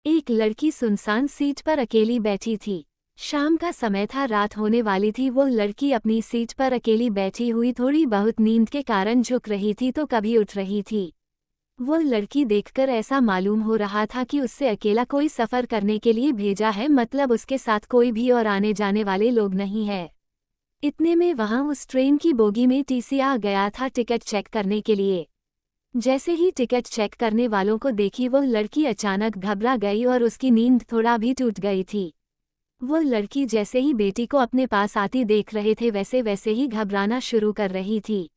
एक लड़की सुनसान सीट पर अकेली बैठी थी। शाम का समय था, रात होने वाली थी। वो लड़की अपनी सीट पर अकेली बैठी हुई थोड़ी बहुत नींद के कारण झुक रही थी तो कभी उठ रही थी। वो लड़की देखकर ऐसा मालूम हो रहा था कि उससे अकेला कोई सफ़र करने के लिए भेजा है, मतलब उसके साथ कोई भी और आने जाने वाले लोग नहीं है। इतने में वहां उस ट्रेन की बोगी में टीसी आ गया था टिकट चेक करने के लिए। जैसे ही टिकट चेक करने वालों को देखी वो लड़की अचानक घबरा गई और उसकी नींद थोड़ा भी टूट गई थी। वो लड़की जैसे ही बेटी को अपने पास आती देख रहे थे वैसे वैसे ही घबराना शुरू कर रही थी।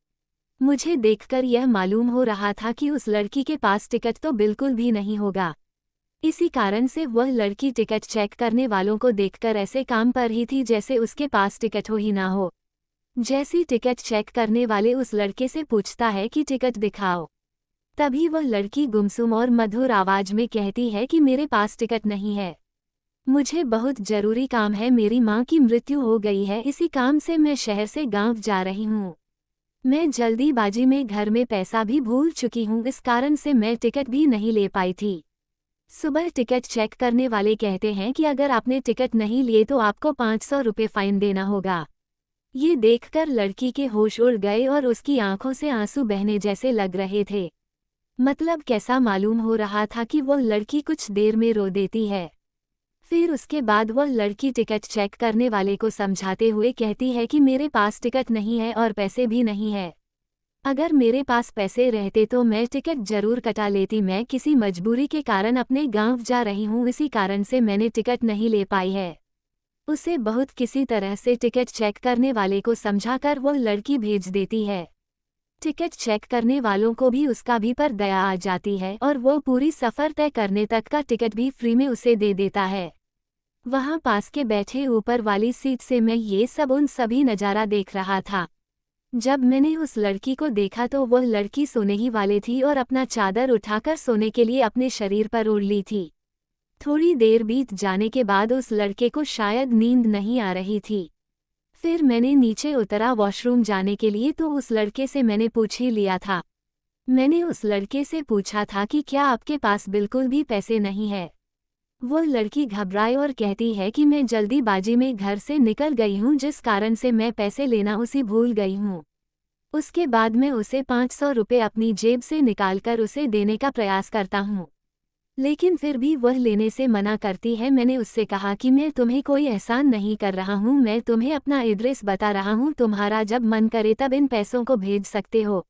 मुझे देखकर यह मालूम हो रहा था कि उस लड़की के पास टिकट तो बिल्कुल भी नहीं होगा। इसी कारण से वह लड़की टिकट चेक करने वालों को देखकर ऐसे काम पर ही थी जैसे उसके पास टिकट हो ही ना हो। जैसी टिकट चेक करने वाले उस लड़के से पूछता है कि टिकट दिखाओ, तभी वह लड़की गुमसुम और मधुर आवाज में कहती है कि मेरे पास टिकट नहीं है, मुझे बहुत जरूरी काम है, मेरी माँ की मृत्यु हो गई है, इसी काम से मैं शहर से गांव जा रही हूँ। मैं जल्दीबाजी में घर में पैसा भी भूल चुकी हूँ, इस कारण से मैं टिकट भी नहीं ले पाई थी। सुबह टिकट चेक करने वाले कहते हैं कि अगर आपने टिकट नहीं लिए तो आपको 500 रुपये फाइन देना होगा। ये देखकर लड़की के होश उड़ गए और उसकी आंखों से आंसू बहने जैसे लग रहे थे। मतलब कैसा मालूम हो रहा था कि वह लड़की कुछ देर में रो देती है। फिर उसके बाद वह लड़की टिकट चेक करने वाले को समझाते हुए कहती है कि मेरे पास टिकट नहीं है और पैसे भी नहीं है। अगर मेरे पास पैसे रहते तो मैं टिकट जरूर कटा लेती, मैं किसी मजबूरी के कारण अपने गांव जा रही हूँ, इसी कारण से मैंने टिकट नहीं ले पाई है। उसे बहुत किसी तरह से टिकट चेक करने वाले को समझाकर वह लड़की भेज देती है। टिकट चेक करने वालों को भी उसका भी पर दया आ जाती है और वो पूरी सफ़र तय करने तक का टिकट भी फ्री में उसे दे देता है। वहाँ पास के बैठे ऊपर वाली सीट से मैं ये सब उन सभी नज़ारा देख रहा था। जब मैंने उस लड़की को देखा तो वह लड़की सोने ही वाली थी और अपना चादर उठाकर सोने के लिए अपने शरीर पर ओढ़ ली थी। थोड़ी देर बीत जाने के बाद उस लड़के को शायद नींद नहीं आ रही थी। फिर मैंने नीचे उतरा वॉशरूम जाने के लिए तो उस लड़के से मैंने पूछ ही लिया था। मैंने उस लड़के से पूछा था कि क्या आपके पास बिल्कुल भी पैसे नहीं है। वो लड़की घबराई और कहती है कि मैं जल्दीबाजी में घर से निकल गई हूँ, जिस कारण से मैं पैसे लेना उसी भूल गई हूँ। उसके बाद मैं उसे 500 रुपये अपनी जेब से निकालकर उसे देने का प्रयास करता हूँ, लेकिन फिर भी वह लेने से मना करती है। मैंने उससे कहा कि मैं तुम्हें कोई एहसान नहीं कर रहा हूँ, मैं तुम्हें अपना एड्रेस बता रहा हूँ, तुम्हारा जब मन करे तब इन पैसों को भेज सकते हो,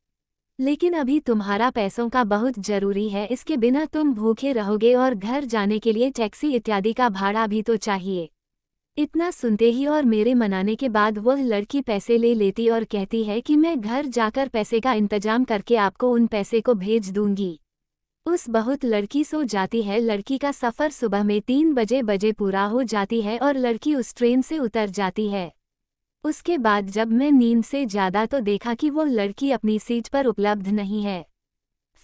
लेकिन अभी तुम्हारा पैसों का बहुत जरूरी है, इसके बिना तुम भूखे रहोगे और घर जाने के लिए टैक्सी इत्यादि का भाड़ा भी तो चाहिए। इतना सुनते ही और मेरे मनाने के बाद वह लड़की पैसे ले लेती और कहती है कि मैं घर जाकर पैसे का इंतजाम करके आपको उन पैसे को भेज दूंगी। उस बहुत लड़की सो जाती है। लड़की का सफ़र सुबह में 3 बजे पूरा हो जाती है और लड़की उस ट्रेन से उतर जाती है। उसके बाद जब मैं नींद से ज़्यादा तो देखा कि वो लड़की अपनी सीट पर उपलब्ध नहीं है।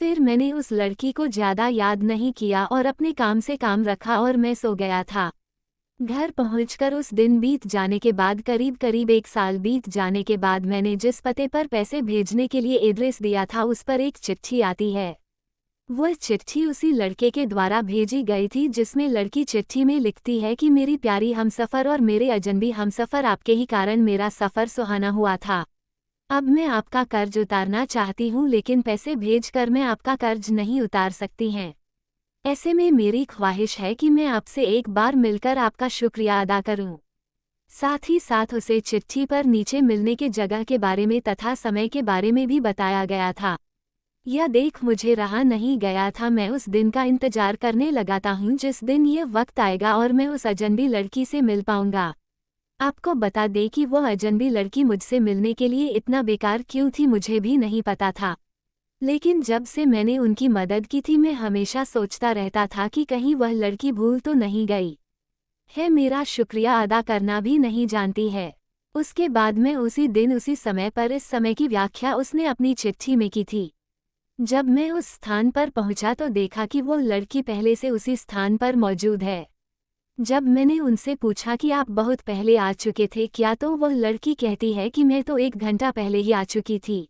फिर मैंने उस लड़की को ज़्यादा याद नहीं किया और अपने काम से काम रखा और मैं सो गया था। घर पहुंचकर उस दिन बीत जाने के बाद करीब 1 साल बीत जाने के बाद मैंने जिस पते पर पैसे भेजने के लिए एड्रेस दिया था उस पर एक चिट्ठी आती है। वह चिट्ठी उसी लड़के के द्वारा भेजी गई थी, जिसमें लड़की चिट्ठी में लिखती है कि मेरी प्यारी हमसफ़र और मेरे अजनबी हमसफ़र, आपके ही कारण मेरा सफ़र सुहाना हुआ था। अब मैं आपका कर्ज उतारना चाहती हूँ, लेकिन पैसे भेजकर मैं आपका कर्ज नहीं उतार सकती हैं। ऐसे में मेरी ख्वाहिश है कि मैं आपसे एक बार मिलकर आपका शुक्रिया अदा करूँ। साथ ही साथ उसे चिट्ठी पर नीचे मिलने के जगह के बारे में तथा समय के बारे में भी बताया गया था। यह देख मुझे रहा नहीं गया था। मैं उस दिन का इंतजार करने लगाता हूँ जिस दिन ये वक्त आएगा और मैं उस अजनबी लड़की से मिल पाऊंगा। आपको बता दें कि वह अजनबी लड़की मुझसे मिलने के लिए इतना बेकार क्यों थी मुझे भी नहीं पता था, लेकिन जब से मैंने उनकी मदद की थी मैं हमेशा सोचता रहता था कि कहीं वह लड़की भूल तो नहीं गई है, मेरा शुक्रिया अदा करना भी नहीं जानती है। उसके बाद मैं उसी दिन उसी समय पर इस समय की व्याख्या उसने अपनी चिट्ठी में की थी। जब मैं उस स्थान पर पहुंचा तो देखा कि वो लड़की पहले से उसी स्थान पर मौजूद है। जब मैंने उनसे पूछा कि आप बहुत पहले आ चुके थे क्या, तो वह लड़की कहती है कि मैं तो 1 घंटा पहले ही आ चुकी थी।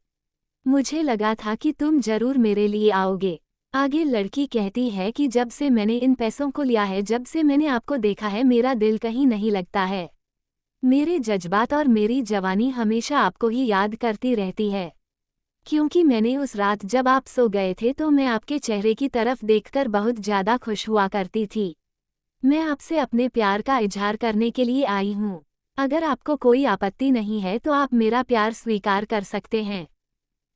मुझे लगा था कि तुम जरूर मेरे लिए आओगे। आगे लड़की कहती है कि जब से मैंने इन पैसों को लिया है, जब से मैंने आपको देखा है, मेरा दिल कहीं नहीं लगता है। मेरे जज्बात और मेरी जवानी हमेशा आपको ही याद करती रहती है। क्योंकि मैंने उस रात जब आप सो गए थे तो मैं आपके चेहरे की तरफ देखकर बहुत ज़्यादा खुश हुआ करती थी। मैं आपसे अपने प्यार का इजहार करने के लिए आई हूँ। अगर आपको कोई आपत्ति नहीं है तो आप मेरा प्यार स्वीकार कर सकते हैं।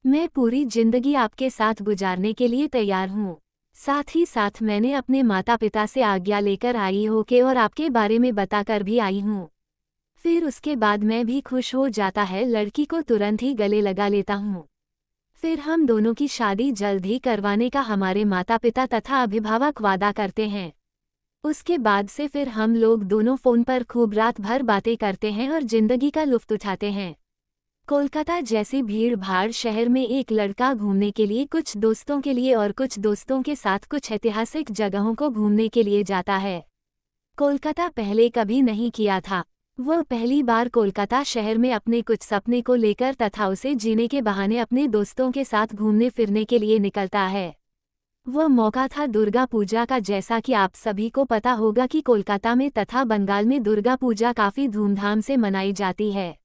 मैं पूरी जिंदगी आपके साथ गुजारने के लिए तैयार हूँ। साथ ही साथ मैंने अपने माता पिता से आज्ञा लेकर आई हो के और आपके बारे में बताकर भी आई हूँ। फिर उसके बाद मैं भी खुश हो जाता है, लड़की को तुरंत ही गले लगा लेता हूँ। फिर हम दोनों की शादी जल्द ही करवाने का हमारे माता पिता तथा अभिभावक वादा करते हैं। उसके बाद से फिर हम लोग दोनों फ़ोन पर खूब रात भर बातें करते हैं और जिंदगी का लुत्फ़ उठाते हैं। कोलकाता जैसी भीड़-भाड़ शहर में एक लड़का घूमने के लिए कुछ दोस्तों के लिए और कुछ दोस्तों के साथ कुछ ऐतिहासिक जगहों को घूमने के लिए जाता है। कोलकाता पहले कभी नहीं किया था। वह पहली बार कोलकाता शहर में अपने कुछ सपने को लेकर तथा उसे जीने के बहाने अपने दोस्तों के साथ घूमने फिरने के लिए निकलता है। वह मौका था दुर्गा पूजा का। जैसा कि आप सभी को पता होगा कि कोलकाता में तथा बंगाल में दुर्गा पूजा काफ़ी धूमधाम से मनाई जाती है।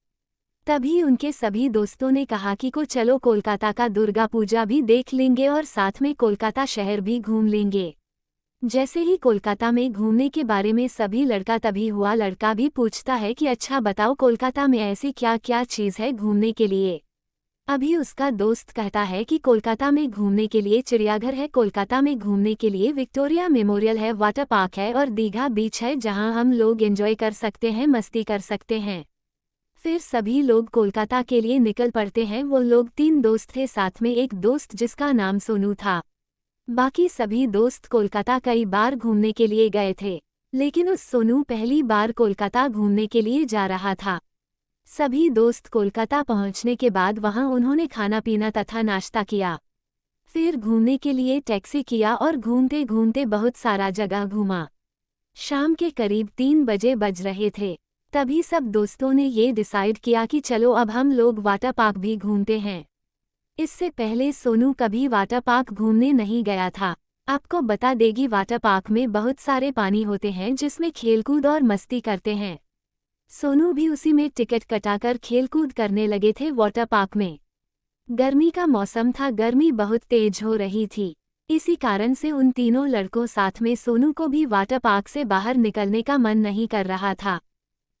तभी उनके सभी दोस्तों ने कहा कि को चलो कोलकाता का दुर्गा पूजा भी देख लेंगे और साथ में कोलकाता शहर भी घूम लेंगे। जैसे ही कोलकाता में घूमने के बारे में सभी लड़का तभी हुआ, लड़का भी पूछता है कि अच्छा बताओ कोलकाता में ऐसी क्या क्या चीज़ है घूमने के लिए। अभी उसका दोस्त कहता है कि कोलकाता में घूमने के लिए चिड़ियाघर है, कोलकाता में घूमने के लिए विक्टोरिया मेमोरियल है, वाटर पार्क है और दीघा बीच है जहां हम लोग एंजॉय कर सकते हैं, मस्ती कर सकते हैं। फिर सभी लोग कोलकाता के लिए निकल पड़ते हैं। वो लोग 3 दोस्त थे, साथ में एक दोस्त जिसका नाम सोनू था। बाकी सभी दोस्त कोलकाता कई बार घूमने के लिए गए थे, लेकिन उस सोनू पहली बार कोलकाता घूमने के लिए जा रहा था। सभी दोस्त कोलकाता पहुंचने के बाद वहां उन्होंने खाना पीना तथा नाश्ता किया। फिर घूमने के लिए टैक्सी किया और घूमते घूमते बहुत सारा जगह घूमा। शाम के करीब 3 बजे बज रहे थे। तभी सब दोस्तों ने ये डिसाइड किया कि चलो अब हम लोग वाटर पार्क भी घूमते हैं। इससे पहले सोनू कभी वाटर पार्क घूमने नहीं गया था। आपको बता देगी वाटर पार्क में बहुत सारे पानी होते हैं जिसमें खेलकूद और मस्ती करते हैं। सोनू भी उसी में टिकट कटाकर खेलकूद करने लगे थे वाटर पार्क में। गर्मी का मौसम था, गर्मी बहुत तेज हो रही थी। इसी कारण से उन तीनों लड़कों साथ में सोनू को भी वाटर पार्क से बाहर निकलने का मन नहीं कर रहा था।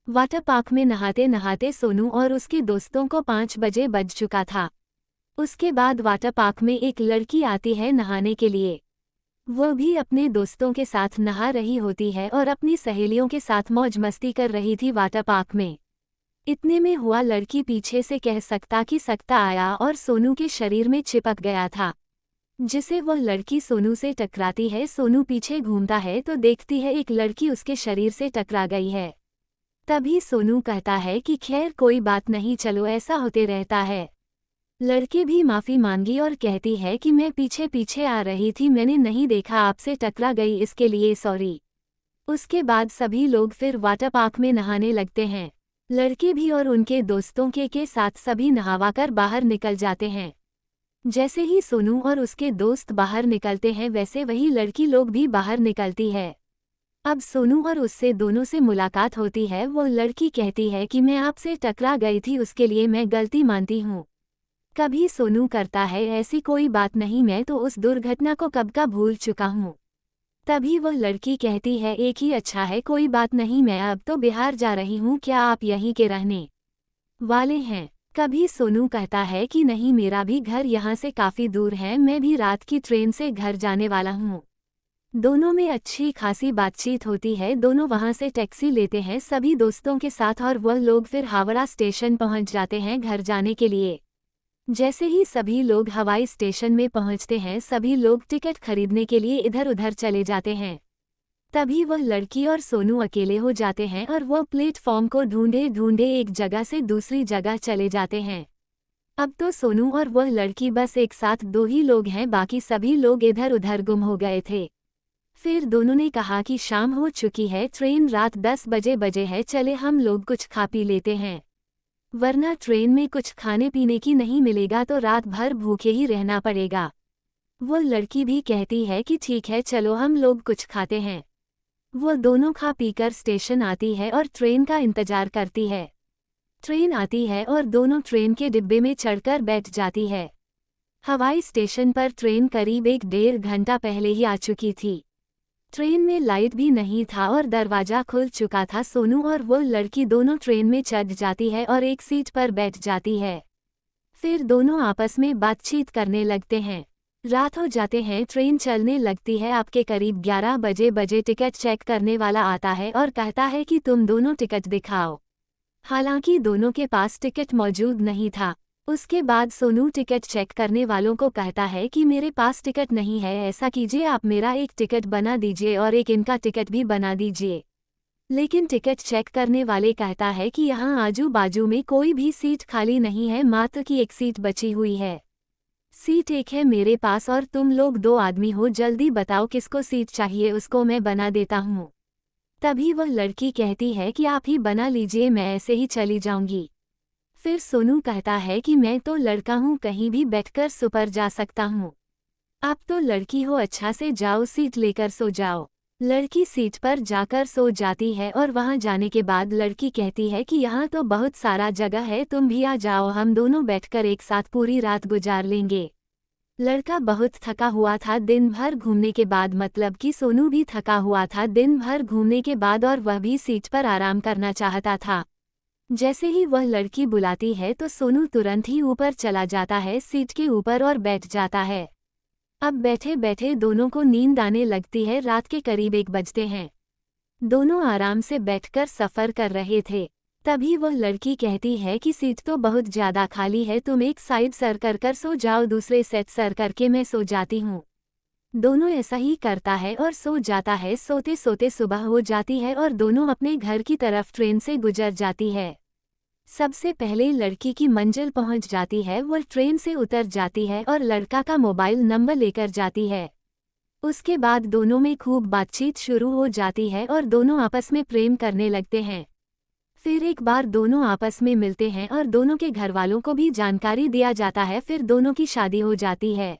वाटर पार्क में नहाते नहाते सोनू और उसके दोस्तों को 5 बजे बज चुका था। उसके बाद वाटर पार्क में एक लड़की आती है नहाने के लिए। वह भी अपने दोस्तों के साथ नहा रही होती है और अपनी सहेलियों के साथ मौज मस्ती कर रही थी वाटर पार्क में। इतने में हुआ लड़की पीछे से कह सकता आया और सोनू के शरीर में चिपक गया था, जिसे वह लड़की सोनू से टकराती है। सोनू पीछे घूमता है तो देखती है एक लड़की उसके शरीर से टकरा गई है। तभी सोनू कहता है कि खैर कोई बात नहीं, चलो ऐसा होते रहता है। लड़के भी माफ़ी मांगी और कहती है कि मैं पीछे पीछे आ रही थी, मैंने नहीं देखा, आपसे टकरा गई, इसके लिए सॉरी। उसके बाद सभी लोग फिर वाटर पार्क में नहाने लगते हैं। लड़के भी और उनके दोस्तों के साथ सभी नहावाकर बाहर निकल जाते हैं। जैसे ही सोनू और उसके दोस्त बाहर निकलते हैं वैसे वही लड़की लोग भी बाहर निकलती है। अब सोनू और उससे दोनों से मुलाकात होती है। वो लड़की कहती है कि मैं आपसे टकरा गई थी, उसके लिए मैं गलती मानती हूँ। कभी सोनू करता है ऐसी कोई बात नहीं, मैं तो उस दुर्घटना को कब का भूल चुका हूँ। तभी वह लड़की कहती है एक ही अच्छा है, कोई बात नहीं, मैं अब तो बिहार जा रही हूँ, क्या आप यहीं के रहने वाले हैं? कभी सोनू कहता है कि नहीं, मेरा भी घर यहाँ से काफ़ी दूर है, मैं भी रात की ट्रेन से घर जाने वाला हूँ। दोनों में अच्छी खासी बातचीत होती है। दोनों वहाँ से टैक्सी लेते हैं सभी दोस्तों के साथ और वह लोग फिर हावड़ा स्टेशन पहुँच जाते हैं घर जाने के लिए। जैसे ही सभी लोग हवाई स्टेशन में पहुंचते हैं सभी लोग टिकट खरीदने के लिए इधर उधर चले जाते हैं। तभी वह लड़की और सोनू अकेले हो जाते हैं और वह प्लेटफॉर्म को ढूंढे ढूंढे एक जगह से दूसरी जगह चले जाते हैं। अब तो सोनू और वह लड़की बस एक साथ 2 ही लोग हैं, बाकी सभी लोग इधर उधर गुम हो गए थे। फिर दोनों ने कहा कि शाम हो चुकी है, ट्रेन रात 10 बजे है, चले हम लोग कुछ खा पी लेते हैं, वरना ट्रेन में कुछ खाने पीने की नहीं मिलेगा तो रात भर भूखे ही रहना पड़ेगा। वो लड़की भी कहती है कि ठीक है चलो हम लोग कुछ खाते हैं। वो दोनों खा पीकर स्टेशन आती है और ट्रेन का इंतजार करती है। ट्रेन आती है और दोनों ट्रेन के डिब्बे में चढ़कर बैठ जाती है। हवाई स्टेशन पर ट्रेन करीब 1-1.5 घंटा पहले ही आ चुकी थी। ट्रेन में लाइट भी नहीं था और दरवाजा खुल चुका था। सोनू और वो लड़की दोनों ट्रेन में चढ़ जाती है और एक सीट पर बैठ जाती है। फिर दोनों आपस में बातचीत करने लगते हैं। रात हो जाते हैं, ट्रेन चलने लगती है। आपके करीब 11 बजे टिकट चेक करने वाला आता है और कहता है कि तुम दोनों टिकट दिखाओ। हालांकि दोनों के पास टिकट मौजूद नहीं था। उसके बाद सोनू टिकट चेक करने वालों को कहता है कि मेरे पास टिकट नहीं है, ऐसा कीजिए आप मेरा एक टिकट बना दीजिए और एक इनका टिकट भी बना दीजिए। लेकिन टिकट चेक करने वाले कहता है कि यहाँ आजू बाजू में कोई भी सीट खाली नहीं है, मात्र की एक सीट बची हुई है। सीट एक है मेरे पास और तुम लोग 2 आदमी हो, जल्दी बताओ किसको सीट चाहिए, उसको मैं बना देता हूँ। तभी वह लड़की कहती है कि आप ही बना लीजिए, मैं ऐसे ही चली जाऊंगी। फिर सोनू कहता है कि मैं तो लड़का हूँ, कहीं भी बैठकर सुपर जा सकता हूँ। आप तो लड़की हो, अच्छा से जाओ, सीट लेकर सो जाओ। लड़की सीट पर जाकर सो जाती है और वहां जाने के बाद लड़की कहती है कि यहाँ तो बहुत सारा जगह है, तुम भी आ जाओ, हम दोनों बैठकर एक साथ पूरी रात गुजार लेंगे। लड़का बहुत थका हुआ था दिन भर घूमने के बाद, मतलब कि सोनू भी थका हुआ था दिन भर घूमने के बाद और वह भी सीट पर आराम करना चाहता था। जैसे ही वह लड़की बुलाती है तो सोनू तुरंत ही ऊपर चला जाता है सीट के ऊपर और बैठ जाता है। अब बैठे बैठे दोनों को नींद आने लगती है। रात के करीब 1 बजते हैं। दोनों आराम से बैठकर सफ़र कर रहे थे। तभी वह लड़की कहती है कि सीट तो बहुत ज़्यादा खाली है, तुम एक साइड सर कर सो जाओ, दूसरे सेट सर करके मैं सो जाती हूँ। दोनों ऐसा ही करता है और सो जाता है। सोते सोते सुबह हो जाती है और दोनों अपने घर की तरफ ट्रेन से गुजर जाती है। सबसे पहले लड़की की मंजिल पहुंच जाती है। वह ट्रेन से उतर जाती है और लड़का का मोबाइल नंबर लेकर जाती है। उसके बाद दोनों में खूब बातचीत शुरू हो जाती है और दोनों आपस में प्रेम करने लगते हैं। फिर एक बार दोनों आपस में मिलते हैं और दोनों के घरवालों को भी जानकारी दिया जाता है। फिर दोनों की शादी हो जाती है।